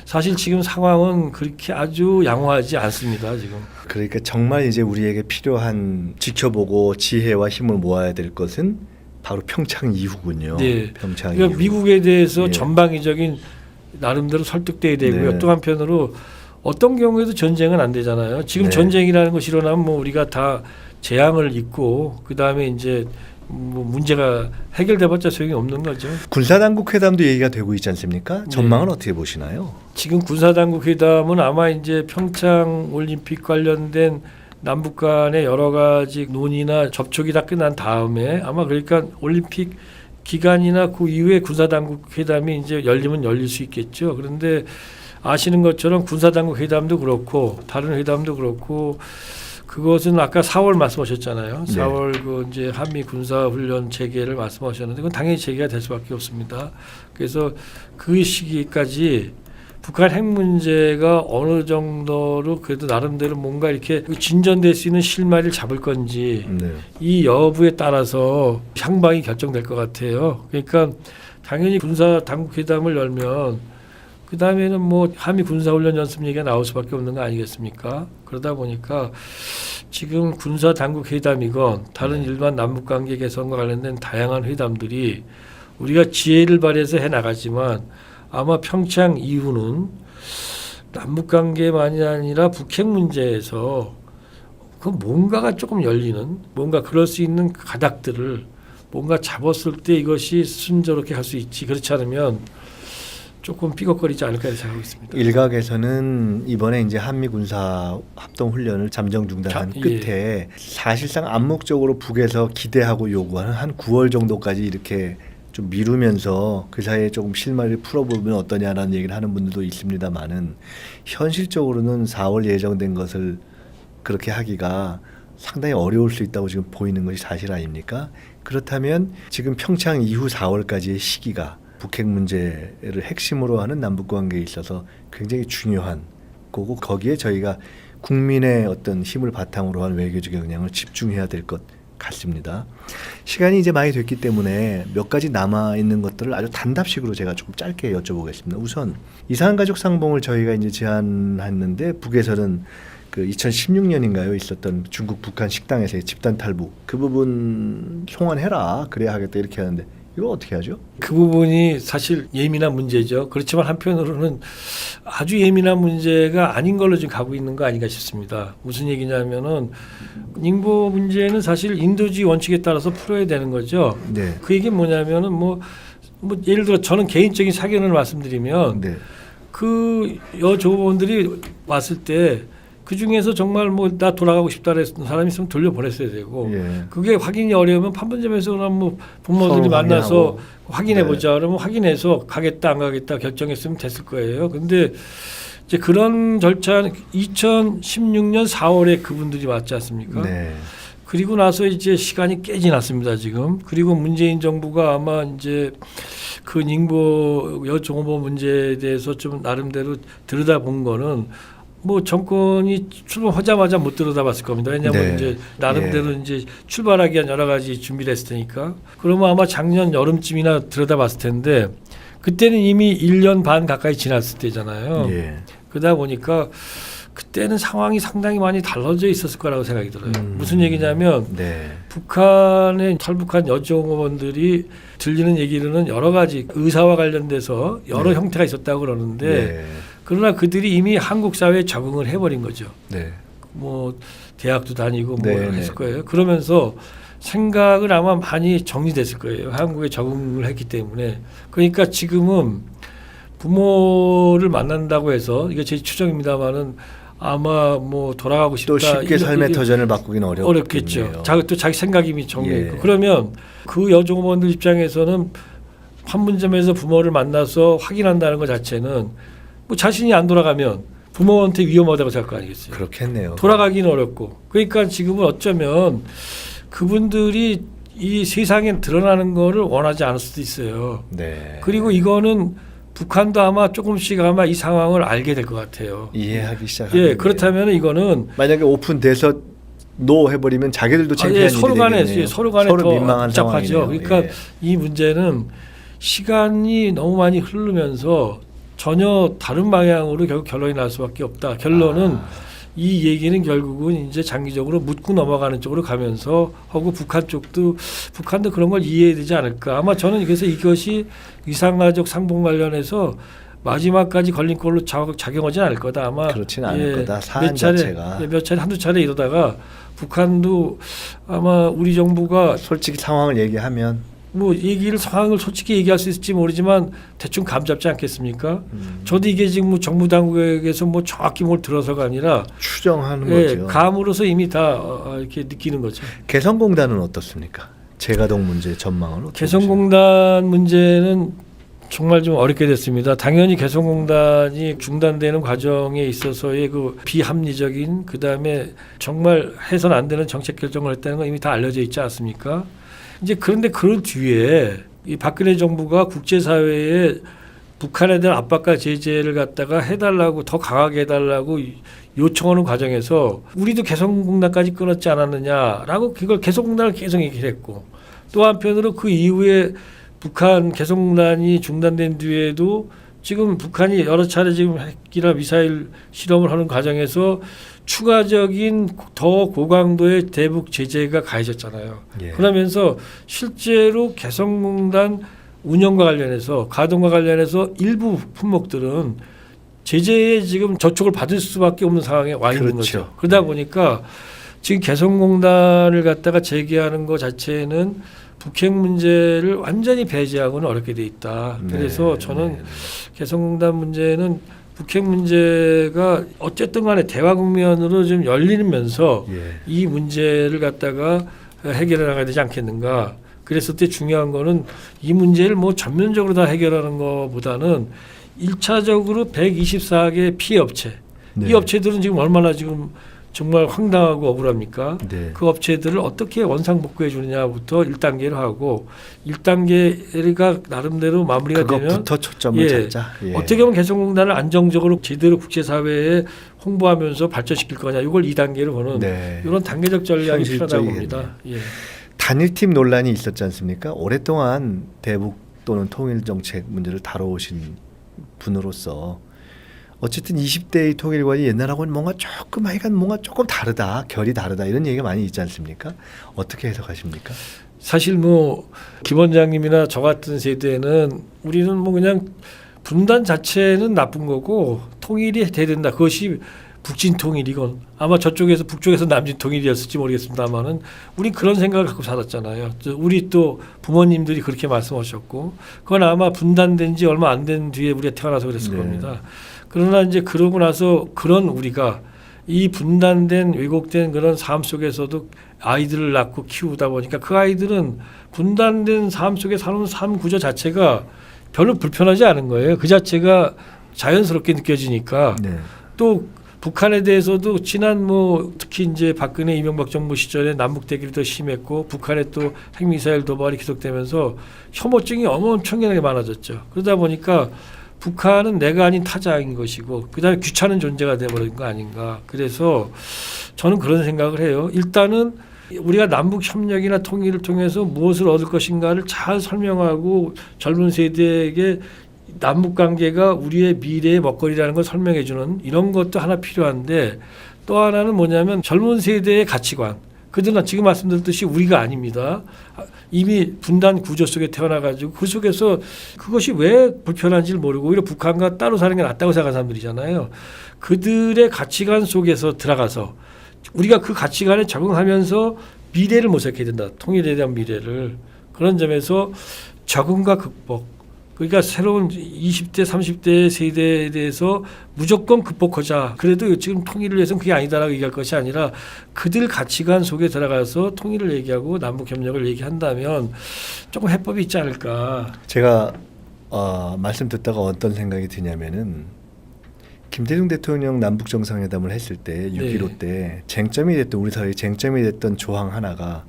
사실 지금 상황은 그렇게 아주 양호하지 않습니다. 지금. 그러니까 정말 이제 우리에게 필요한 지켜보고 지혜와 힘을 모아야 될 것은 바로 평창 이후군요. 네. 평창 그러니까 이후. 미국에 대해서 전방위적인 나름대로 설득돼야 되고요. 또 한편으로 어떤 경우에도 전쟁은 안 되잖아요. 지금 전쟁이라는 것이 일어나면 뭐 우리가 다 재앙을 입고 그 다음에 이제 뭐 문제가 해결돼봤자 소용이 없는 거죠. 군사당국 회담도 얘기가 되고 있지 않습니까? 전망은 어떻게 보시나요? 지금 군사당국 회담은 아마 이제 평창 올림픽 관련된 남북 간의 여러 가지 논의나 접촉이 다 끝난 다음에 아마 그러니까 올림픽 기간이나 그 이후에 군사당국 회담이 이제 열리면 열릴 수 있겠죠. 그런데 아시는 것처럼 군사당국 회담도 그렇고 다른 회담도 그렇고 그것은 아까 4월 말씀하셨잖아요. 4월 그 이제 한미 군사 훈련 재개를 말씀하셨는데 그건 당연히 재개가 될 수밖에 없습니다. 그래서 그 시기까지 북한 핵 문제가 어느 정도로 그래도 나름대로 뭔가 이렇게 진전될 수 있는 실마리를 잡을 건지 이 여부에 따라서 향방이 결정될 것 같아요. 그러니까 당연히 군사 당국 회담을 열면 그 다음에는 뭐 한미 군사훈련 연습 얘기가 나올 수밖에 없는 거 아니겠습니까? 그러다 보니까 지금 군사 당국 회담이건 다른 일반 남북 관계 개선과 관련된 다양한 회담들이 우리가 지혜를 발휘해서 해 나가지만 아마 평창 이후는 남북 관계만이 아니라 북핵 문제에서 그 뭔가가 조금 열리는 뭔가 그럴 수 있는 가닥들을 뭔가 잡았을 때 이것이 순조롭게 갈 수 있지 그렇지 않으면 조금 삐걱거리지 않을까 생각하고 있습니다. 일각에서는 이번에 이제 한미 군사 합동 훈련을 잠정 중단한 끝에 사실상 암묵적으로 북에서 기대하고 요구하는 한 9월 정도까지 이렇게 좀 미루면서 그 사이에 조금 실마리를 풀어보면 어떠냐라는 얘기를 하는 분들도 있습니다만은 현실적으로는 4월 예정된 것을 그렇게 하기가 상당히 어려울 수 있다고 지금 보이는 것이 사실 아닙니까? 그렇다면 지금 평창 이후 4월까지의 시기가 북핵 문제를 핵심으로 하는 남북 관계에 있어서 굉장히 중요한 거고 거기에 저희가 국민의 어떤 힘을 바탕으로 한 외교적 역량을 집중해야 될 것 같습니다. 시간이 이제 많이 됐기 때문에 몇 가지 남아있는 것들을 아주 단답식으로 제가 조금 짧게 여쭤보겠습니다. 우선 이상한 가족 상봉을 저희가 이제 제안했는데 북에서는 그 2016년인가요 있었던 중국 북한 식당에서의 집단 탈북 그 부분 송환해라 그래야 하겠다 이렇게 하는데 이거 어떻게 하죠? 그 부분이 사실 예민한 문제죠. 그렇지만 한편으로는 아주 예민한 문제가 아닌 걸로 지금 가고 있는 거 아닌가 싶습니다. 무슨 얘기냐면은 닝보 문제는 사실 인도주의 원칙에 따라서 풀어야 되는 거죠. 그 얘기는 뭐냐면은 뭐 예를 들어 저는 개인적인 사견을 말씀드리면 그 여조원들이 왔을 때 그 중에서 정말 뭐 나 돌아가고 싶다는 사람이 있으면 돌려보냈어야 되고 그게 확인이 어려우면 판문점에서 그럼 뭐 부모들이 만나서 확인해 보자 그러면 확인해서 가겠다 안 가겠다 결정했으면 됐을 거예요. 근데 이제 그런 절차 2016년 4월에 그분들이 왔지 않습니까? 그리고 나서 이제 시간이 꽤 지났습니다 지금. 그리고 문재인 정부가 아마 이제 그 닝보 여종업원 문제에 대해서 좀 나름대로 들여다본 거는 뭐 정권이 출범하자마자 못 들여다봤을 겁니다. 왜냐하면 네. 이제 나름대로 이제 출발하기 위한 여러 가지 준비를 했을 테니까. 그러면 아마 작년 여름쯤이나 들여다봤을 텐데 그때는 이미 1년 반 가까이 지났을 때잖아요. 예. 그러다 보니까 그때는 상황이 상당히 많이 달라져 있었을 거라고 생각이 들어요. 무슨 얘기냐면 네. 북한의 탈북한 여종업원들이 들리는 얘기로는 여러 가지 의사와 관련돼서 여러 네. 형태가 있었다고 그러는데 네. 그러나 그들이 이미 한국 사회에 적응을 해버린 거죠. 네. 뭐 대학도 다니고 뭐 네, 했을 네. 거예요. 그러면서 생각을 아마 많이 정리됐을 거예요. 한국에 적응을 했기 때문에. 그러니까 지금은 부모를 만난다고 해서 이게 제 추정입니다만은 아마 뭐 돌아가고 싶다. 또 쉽게 삶의 이게 터전을 바꾸기는 어렵겠죠. 또 자기 생각이 이미 정리돼 있고. 예. 그러면 그 여종업원들 입장에서는 판문점에서 부모를 만나서 확인한다는 것 자체는 뭐 자신이 안 돌아가면 부모한테 위험하다고 생각 아니겠어요. 그렇겠네요. 돌아가기는 어렵고. 그러니까 지금은 어쩌면 그분들이 이 세상에 드러나는 거를 원하지 않을 수도 있어요. 네. 그리고 이거는 북한도 아마 조금씩 아마 이 상황을 알게 될 것 같아요. 이해하기 시작하겠네요. 예, 그렇다면 이거는 만약에 오픈돼서 노 해버리면 자기들도 창피한 일이 서로 간에 되겠네요. 서로 간에 더 민망한 복잡하죠. 상황이네요. 그러니까 예. 이 문제는 시간이 너무 많이 흐르면서 전혀 다른 방향으로 결국 결론이 날 수밖에 없다. 결론은 이 얘기는 결국은 이제 장기적으로 묻고 넘어가는 쪽으로 가면서 하고 북한도 그런 걸 이해해야 되지 않을까. 아마 저는 그래서 이것이 이산가족 상봉 관련해서 마지막까지 걸린 걸로 작용하지 않을 거다. 아마 그렇진 않을 거다. 사안 몇 차례, 자체가. 몇 차례 한두 차례 이러다가 북한도 아마 우리 정부가 솔직히 상황을 얘기하면 뭐 상황을 솔직히 얘기할 수 있을지 모르지만 대충 감잡지 않겠습니까? 저도 이게 지금 뭐 정부 당국에게서 뭐 정확히 뭘 들어서가 아니라 추정하는 예, 거죠. 감으로서 이미 다 이렇게 느끼는 거죠. 개성공단은 어떻습니까? 재가동 문제 전망은 어떻게 개성공단 문제는 정말 좀 어렵게 됐습니다. 당연히 개성공단이 중단되는 과정에 있어서의 그 비합리적인 그다음에 정말 해서는 안 되는 정책 결정을 했다는 건 이미 다 알려져 있지 않습니까? 이제 그런데 그 뒤에 이 박근혜 정부가 국제사회에 북한에 대한 압박과 제재를 갖다가 해달라고 더 강하게 해달라고 요청하는 과정에서 우리도 개성공단까지 끊었지 않았느냐라고 그걸 개성공단을 계속 얘기를 했고 또 한편으로 그 이후에 북한 개성공단이 중단된 뒤에도 지금 북한이 여러 차례 지금 핵이나 미사일 실험을 하는 과정에서 추가적인 더 고강도의 대북 제재가 가해졌잖아요. 예. 그러면서 실제로 개성공단 운영과 관련해서 가동과 관련해서 일부 품목들은 제재에 지금 저촉을 받을 수밖에 없는 상황에 와 있는 그렇죠. 거죠. 그러다 보니까 지금 개성공단을 갖다가 재개하는 것 자체는 북핵 문제를 완전히 배제하고는 어렵게 돼 있다. 그래서 저는 개성공단 문제는 북핵 문제가 어쨌든 간에 대화 국면으로 좀 열리면서 예. 이 문제를 갖다가 해결해 나가야 되지 않겠는가. 그랬을 때 중요한 거는 이 문제를 뭐 전면적으로 다 해결하는 것보다는 1차적으로 124개 피해 업체. 네. 이 업체들은 지금 얼마나 지금 정말 황당하고 억울합니까? 네. 그 업체들을 어떻게 원상복구해 주느냐부터 1단계를 하고 1단계가 나름대로 마무리가 되면 그것부터 초점을 잡자. 예. 어떻게 하면 개성공단을 안정적으로 제대로 국제사회에 홍보하면서 발전시킬 거냐 이걸 2단계로 보는 네. 이런 단계적 전략이 필요하다고 현실적이겠네요. 봅니다. 예. 단일팀 논란이 있었지 않습니까? 오랫동안 대북 또는 통일정책 문제를 다뤄오신 분으로서 어쨌든 20대의 통일관이 옛날하고는 뭔가 조금 다르다, 결이 다르다 이런 얘기가 많이 있지 않습니까? 어떻게 해석하십니까? 사실 뭐 김 원장님이나 저 같은 세대는 우리는 뭐 그냥 분단 자체는 나쁜 거고 통일이 돼야 된다. 그것이 북진 통일이건 아마 저쪽에서 북쪽에서 남진 통일이었을지 모르겠습니다만은 우리 그런 생각을 갖고 살았잖아요. 우리 또 부모님들이 그렇게 말씀하셨고 그건 아마 분단된 지 얼마 안 된 뒤에 우리가 태어나서 그랬을 네. 겁니다. 그러나 이제 그러고 나서 그런 우리가 이 분단된 왜곡된 그런 삶 속에서도 아이들을 낳고 키우다 보니까 그 아이들은 분단된 삶 속에 사는 삶 구조 자체가 별로 불편하지 않은 거예요. 그 자체가 자연스럽게 느껴지니까 네. 또 북한에 대해서도 지난 뭐 특히 이제 박근혜 이명박 정부 시절에 남북 대결이 더 심했고 북한의 또 핵미사일 도발이 계속되면서 혐오증이 엄청나게 많아졌죠. 그러다 보니까 북한은 내가 아닌 타자인 것이고 그다음에 귀찮은 존재가 돼버린 거 아닌가. 그래서 저는 그런 생각을 해요. 일단은 우리가 남북 협력이나 통일을 통해서 무엇을 얻을 것인가를 잘 설명하고 젊은 세대에게 남북 관계가 우리의 미래의 먹거리라는 걸 설명해 주는 이런 것도 하나 필요한데 또 하나는 뭐냐면 젊은 세대의 가치관. 그들은 지금 말씀드렸듯이 우리가 아닙니다. 이미 분단 구조 속에 태어나가지고 그 속에서 그것이 왜 불편한지를 모르고 오히려 북한과 따로 사는 게 낫다고 생각하는 사람들이잖아요. 그들의 가치관 속에서 들어가서 우리가 그 가치관에 적응하면서 미래를 모색해야 된다. 통일에 대한 미래를. 그런 점에서 적응과 극복. 그러니까 새로운 20대, 30대 세대에 대해서 무조건 극복하자. 그래도 지금 통일을 위해서는 그게 아니다라고 얘기할 것이 아니라 그들 가치관 속에 들어가서 통일을 얘기하고 남북협력을 얘기한다면 조금 해법이 있지 않을까. 제가 말씀 듣다가 어떤 생각이 드냐면은 김대중 대통령 남북 정상회담을 했을 때 6.15 때 쟁점이 됐던 우리 사회의 쟁점이 됐던 조항 하나가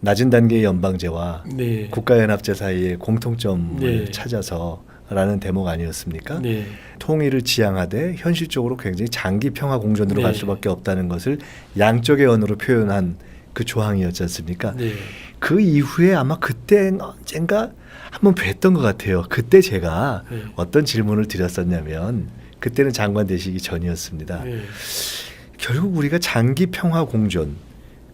낮은 단계의 연방제와 네. 국가연합제 사이의 공통점을 네. 찾아서라는 대목 아니었습니까? 네. 통일을 지향하되 현실적으로 굉장히 장기 평화 공존으로 네. 갈 수밖에 없다는 것을 양쪽의 언어로 표현한 그 조항이었지 않습니까? 네. 그 이후에 아마 그때 언젠가 한번 뵀던 것 같아요. 그때 제가 네. 어떤 질문을 드렸었냐면 그때는 장관 되시기 전이었습니다. 네. 결국 우리가 장기 평화 공존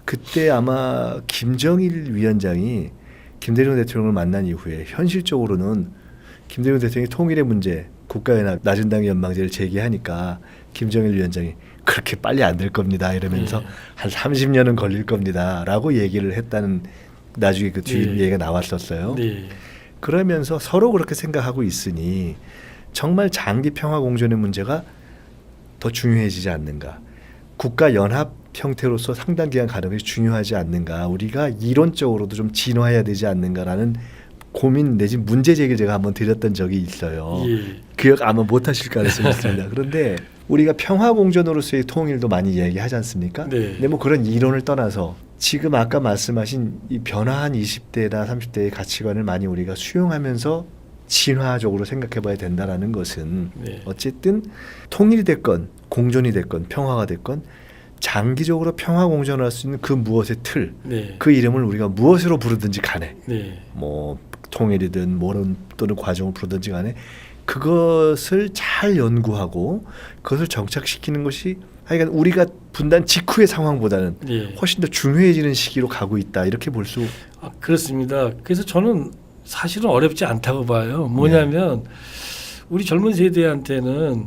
그때 아마 김정일 위원장이 김대중 대통령을 만난 이후에 현실적으로는 김대중 대통령이 통일의 문제 국가연합 낮은 단계 연방제를 제기하니까 김정일 위원장이 그렇게 빨리 안 될 겁니다 이러면서 한 30년은 걸릴 겁니다 라고 얘기를 했다는 나중에 그 뒤에 얘기가 나왔었어요. 네. 그러면서 서로 그렇게 생각하고 있으니 정말 장기 평화 공존의 문제가 더 중요해지지 않는가. 국가연합 형태로서 상당 기간 가는 것이 중요하지 않는가. 우리가 이론적으로도 좀 진화해야 되지 않는가라는 고민 내지 문제 제기를 제가 한번 드렸던 적이 있어요. 예. 기억 아마 못하실 가능성이 있습니다. 그런데 우리가 평화 공존으로서의 통일도 많이 얘기하지 않습니까? 네. 근데 뭐 그런 이론을 떠나서 지금 아까 말씀하신 이 변화한 20대나 30대의 가치관을 많이 우리가 수용하면서 진화적으로 생각해봐야 된다라는 것은 네. 어쨌든 통일이 됐건 공존이 됐건 평화가 됐건 장기적으로 평화 공존할 수 있는 그 무엇의 틀, 네. 그 이름을 우리가 무엇으로 부르든지 간에 네. 뭐 통일이든 뭐든 또는 과정을 부르든지 간에 그것을 잘 연구하고 그것을 정착시키는 것이 하여간 우리가 분단 직후의 상황보다는 네. 훨씬 더 중요해지는 시기로 가고 있다 이렇게 볼 수. 그렇습니다. 그래서 저는 사실은 어렵지 않다고 봐요. 뭐냐면 우리 젊은 세대한테는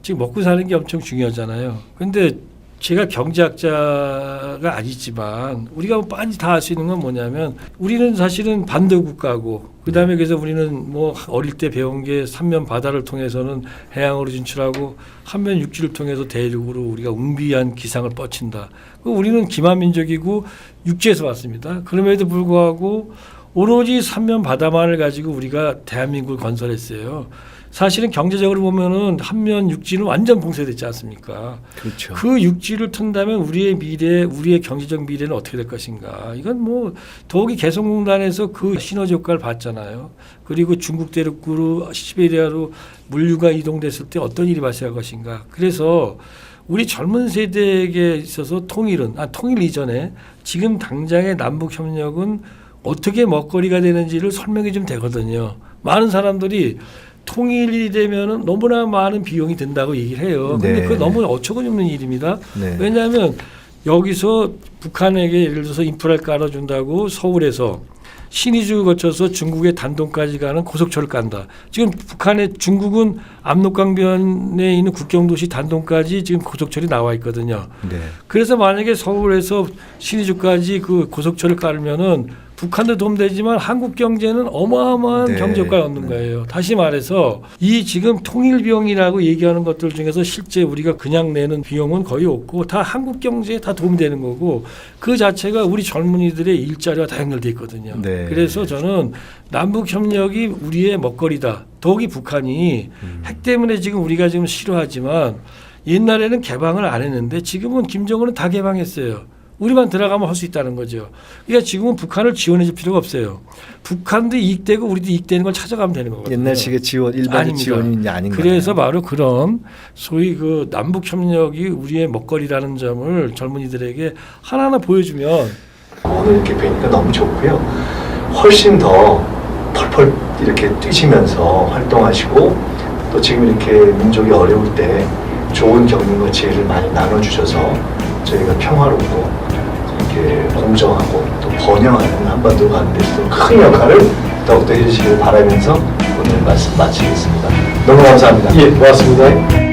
지금 먹고 사는 게 엄청 중요하잖아요. 근데 제가 경제학자가 아니지만 우리가 빤히 다 알 수 있는 건 뭐냐면 우리는 사실은 반도 국가고 그다음에 그래서 우리는 뭐 어릴 때 배운 게 삼면 바다를 통해서는 해양으로 진출하고 한면 육지를 통해서 대륙으로 우리가 웅비한 기상을 뻗친다. 우리는 기만민족이고 육지에서 왔습니다. 그럼에도 불구하고 오로지 삼면 바다만을 가지고 우리가 대한민국을 건설했어요. 사실은 경제적으로 보면은 한면 육지는 완전 봉쇄됐지 않습니까? 그렇죠. 그 육지를 튼다면 우리의 미래, 우리의 경제적 미래는 어떻게 될 것인가? 이건 뭐 더욱이 개성공단에서 그 시너지 효과를 봤잖아요. 그리고 중국 대륙으로 시베리아로 물류가 이동됐을 때 어떤 일이 발생할 것인가? 그래서 우리 젊은 세대에게 있어서 통일은 통일 이전에 지금 당장의 남북 협력은 어떻게 먹거리가 되는지를 설명이 좀 되거든요. 많은 사람들이 통일이 되면은 너무나 많은 비용이 든다고 얘기를 해요. 근데 그거 너무 어처구니없는 일입니다. 네. 왜냐하면 여기서 북한에게 예를 들어서 인프라를 깔아준다고 서울에서 신의주 거쳐서 중국의 단동까지 가는 고속철을 깐다. 지금 북한의 중국은 압록강변에 있는 국경도시 단동까지 지금 고속철이 나와 있거든요. 네. 그래서 만약에 서울에서 신의주까지 그 고속철을 깔면은 북한도 도움되지만 한국 경제는 어마어마한 경제 효과를 얻는 거예요. 다시 말해서 이 지금 통일 비용이라고 얘기하는 것들 중에서 실제 우리가 그냥 내는 비용은 거의 없고 다 한국 경제에 다 도움되는 거고 그 자체가 우리 젊은이들의 일자리와 다 연결돼 있거든요. 네. 그래서 저는 남북 협력이 우리의 먹거리다. 더욱이 북한이 핵 때문에 지금 우리가 지금 싫어하지만 옛날에는 개방을 안 했는데 지금은 김정은은 다 개방했어요. 우리만 들어가면 할 수 있다는 거죠. 그러니까 지금은 북한을 지원해 줄 필요가 없어요. 북한도 이익되고 우리도 이익되는 걸 찾아가면 되는 거거든요. 옛날식의 지원, 일반적 아닙니다. 지원이 아닌가요? 그래서 바로 그런 소위 그 남북 협력이 우리의 먹거리라는 점을 젊은이들에게 하나하나 보여주면 오늘 이렇게 뵈니까 너무 좋고요. 훨씬 더 펄펄 이렇게 뛰시면서 활동하시고 또 지금 이렇게 민족이 어려울 때 좋은 경륜과 지혜를 많이 나눠주셔서 저희가 평화롭고 이렇게 공정하고 또 번영하는 한반도 가는 데서 큰 역할을 더욱더 해주시길 바라면서 오늘 말씀 마치겠습니다. 너무 감사합니다. 예, 고맙습니다.